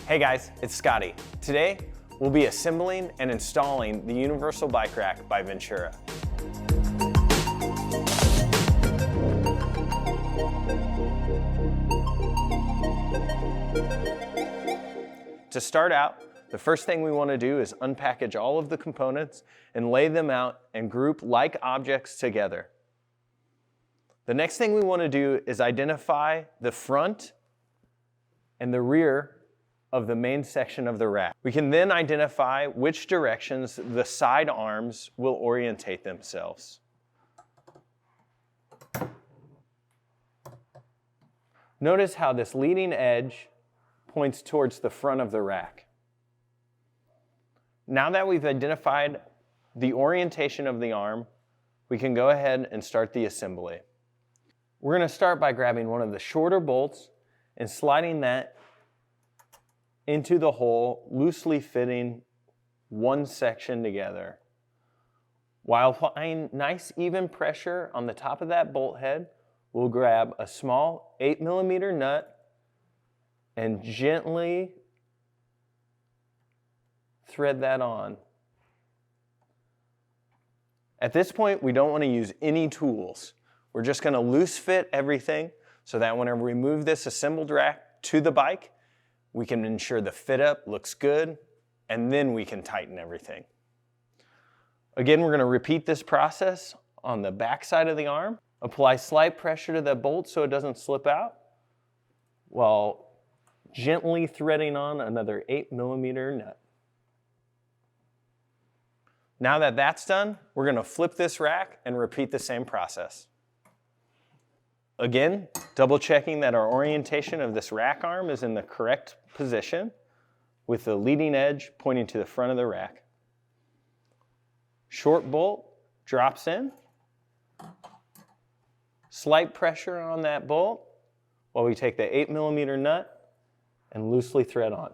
Hey guys, it's Scotty. Today, we'll be assembling and installing the Universal Bike Rack by Ventura. To start out, the first thing we want to do is unpackage all of the components and lay them out and group like objects together. The next thing we want to do is identify the front and the rear of the main section of the rack. We can then identify which directions the side arms will orientate themselves. Notice how this leading edge points towards the front of the rack. Now that we've identified the orientation of the arm, we can go ahead and start the assembly. We're going to start by grabbing one of the shorter bolts and sliding that into the hole, loosely fitting one section together. While applying nice even pressure on the top of that bolt head, we'll grab a small 8mm nut and gently thread that on. At this point, we don't want to use any tools. We're just going to loose fit everything so that whenever we move this assembled rack to the bike, we can ensure the fit up looks good, and then we can tighten everything. Again, we're going to repeat this process on the back side of the arm. Apply slight pressure to the bolt so it doesn't slip out, while gently threading on another 8mm nut. Now that that's done, we're going to flip this rack and repeat the same process. Again, double checking that our orientation of this rack arm is in the correct position with the leading edge pointing to the front of the rack. Short bolt drops in. Slight pressure on that bolt while we take the 8mm nut and loosely thread on.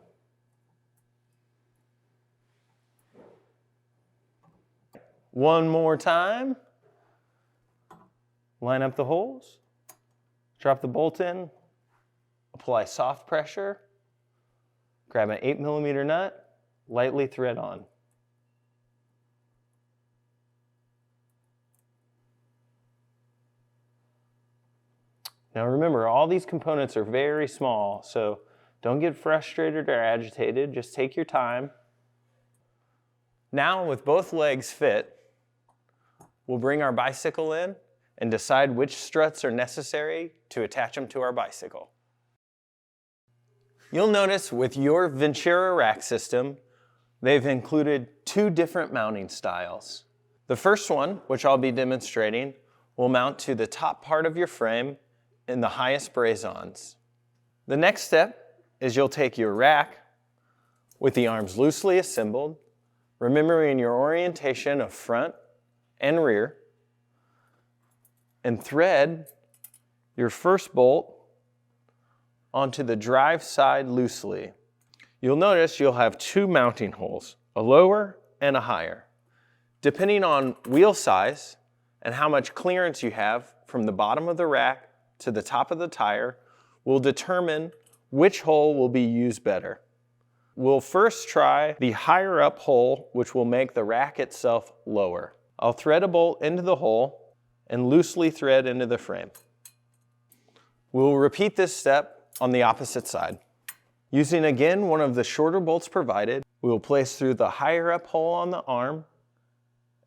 One more time. Line up the holes. Drop the bolt in, apply soft pressure, grab an 8mm nut, lightly thread on. Now remember, all these components are very small, so don't get frustrated or agitated, just take your time. Now with both legs fit, we'll bring our bicycle in and decide which struts are necessary to attach them to our bicycle. You'll notice with your Ventura rack system, they've included two different mounting styles. The first one, which I'll be demonstrating, will mount to the top part of your frame in the highest braze-ons. The next step is you'll take your rack with the arms loosely assembled, remembering your orientation of front and rear, and thread your first bolt onto the drive side loosely. You'll notice you'll have two mounting holes, a lower and a higher. Depending on wheel size and how much clearance you have from the bottom of the rack to the top of the tire will determine which hole will be used better. We'll first try the higher up hole, which will make the rack itself lower. I'll thread a bolt into the hole and loosely thread into the frame. We'll repeat this step on the opposite side. Using again one of the shorter bolts provided, we will place through the higher up hole on the arm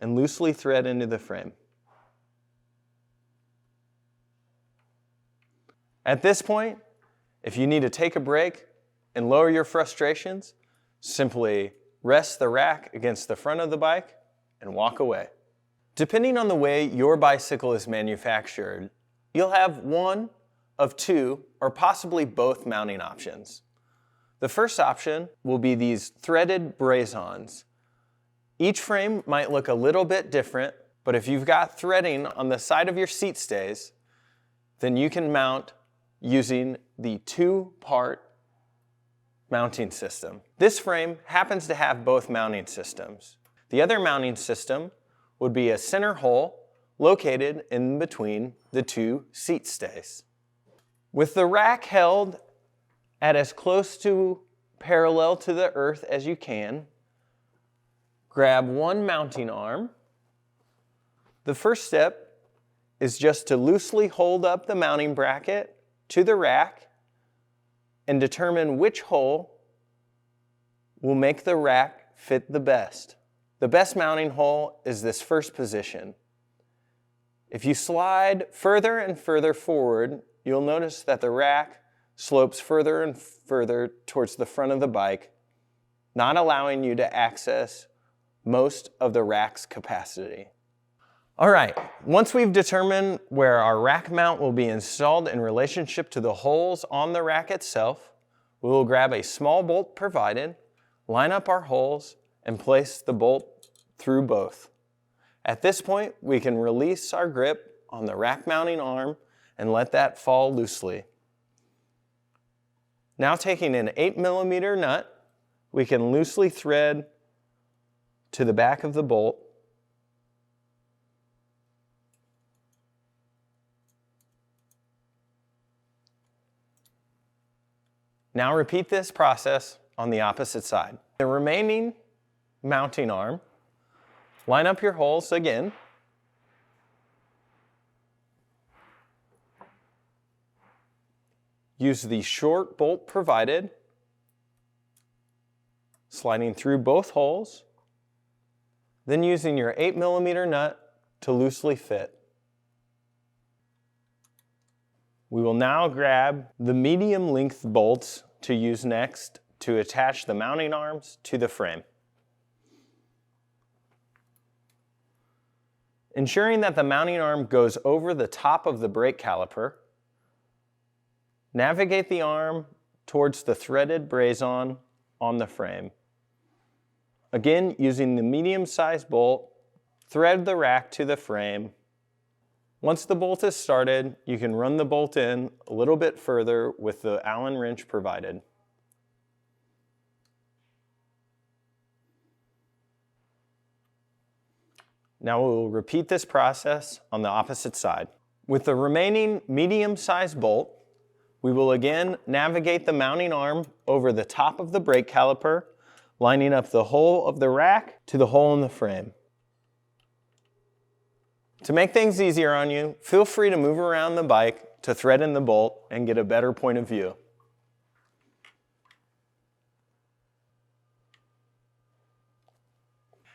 and loosely thread into the frame. At this point, if you need to take a break and lower your frustrations, simply rest the rack against the front of the bike and walk away. Depending on the way your bicycle is manufactured, you'll have one of two or possibly both mounting options. The first option will be these threaded braze-ons. Each frame might look a little bit different, but if you've got threading on the side of your seat stays, then you can mount using the two-part mounting system. This frame happens to have both mounting systems. The other mounting system would be a center hole located in between the two seat stays. With the rack held at as close to parallel to the earth as you can. Grab one mounting arm. The first step is just to loosely hold up the mounting bracket to the rack and determine which hole will make the rack fit the best. The best mounting hole is this first position. If you slide further and further forward, you'll notice that the rack slopes further and further towards the front of the bike, not allowing you to access most of the rack's capacity. All right, once we've determined where our rack mount will be installed in relationship to the holes on the rack itself, we will grab a small bolt provided, line up our holes, and place the bolt through both. At this point, we can release our grip on the rack mounting arm and let that fall loosely. Now taking an 8mm nut, we can loosely thread to the back of the bolt. Now repeat this process on the opposite side. The remaining mounting arm, line up your holes again. Use the short bolt provided, sliding through both holes, then using your 8mm nut to loosely fit. We will now grab the medium length bolts to use next to attach the mounting arms to the frame. Ensuring that the mounting arm goes over the top of the brake caliper, navigate the arm towards the threaded brazon on the frame. Again, using the medium-sized bolt, thread the rack to the frame. Once the bolt is started, you can run the bolt in a little bit further with the Allen wrench provided. Now we will repeat this process on the opposite side. With the remaining medium-sized bolt, we will again navigate the mounting arm over the top of the brake caliper, lining up the hole of the rack to the hole in the frame. To make things easier on you, feel free to move around the bike to thread in the bolt and get a better point of view.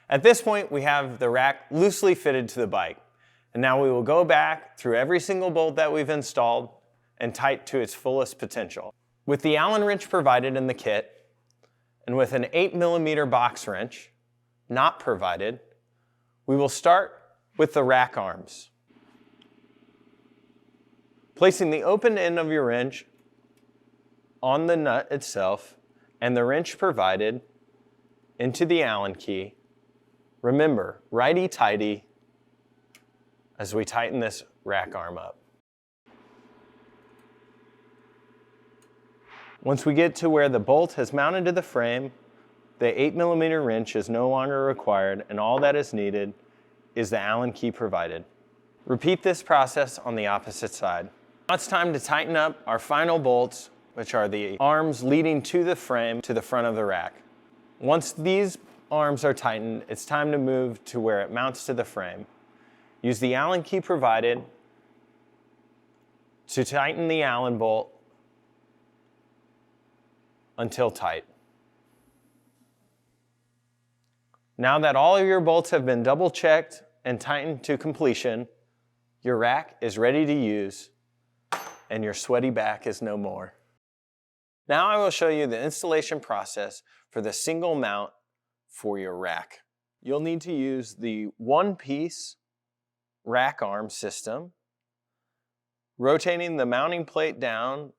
At this point, we have the rack loosely fitted to the bike. And now we will go back through every single bolt that we've installed and tighten to its fullest potential. With the Allen wrench provided in the kit, and with an 8mm box wrench, not provided, we will start with the rack arms. Placing the open end of your wrench on the nut itself and the wrench provided into the Allen key. Remember, righty-tighty as we tighten this rack arm up. Once we get to where the bolt has mounted to the frame, the 8mm wrench is no longer required, and all that is needed is the Allen key provided. Repeat this process on the opposite side. Now it's time to tighten up our final bolts, which are the arms leading to the frame to the front of the rack. Once these arms are tightened, it's time to move to where it mounts to the frame. Use the Allen key provided to tighten the Allen bolt until tight. Now that all of your bolts have been double checked and tightened to completion, your rack is ready to use and your sweaty back is no more. Now I will show you the installation process for the single mount for your rack. You'll need to use the one-piece rack arm system, rotating the mounting plate down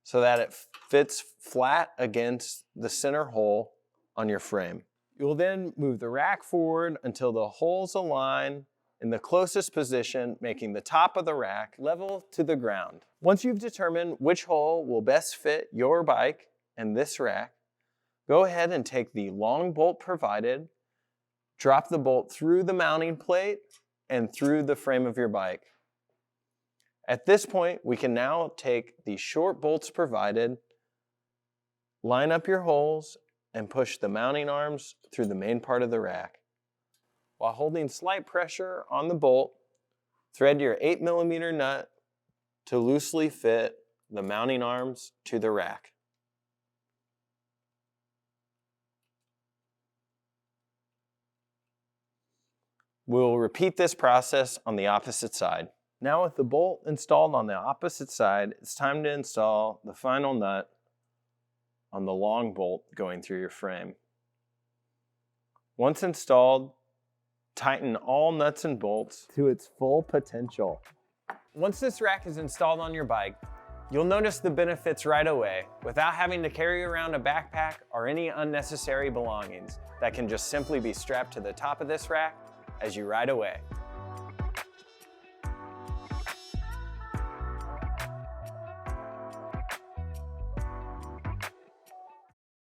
so that it fits flat against the center hole on your frame. You'll then move the rack forward until the holes align in the closest position, making the top of the rack level to the ground. Once you've determined which hole will best fit your bike and this rack, go ahead and take the long bolt provided, drop the bolt through the mounting plate and through the frame of your bike. At this point, we can now take the short bolts provided, Line up your holes and push the mounting arms through the main part of the rack. While holding slight pressure on the bolt, thread your 8mm nut to loosely fit the mounting arms to the rack. We'll repeat this process on the opposite side. Now with the bolt installed on the opposite side, it's time to install the final nut on the long bolt going through your frame. Once installed, tighten all nuts and bolts to its full potential. Once this rack is installed on your bike, you'll notice the benefits right away without having to carry around a backpack or any unnecessary belongings that can just simply be strapped to the top of this rack as you ride away.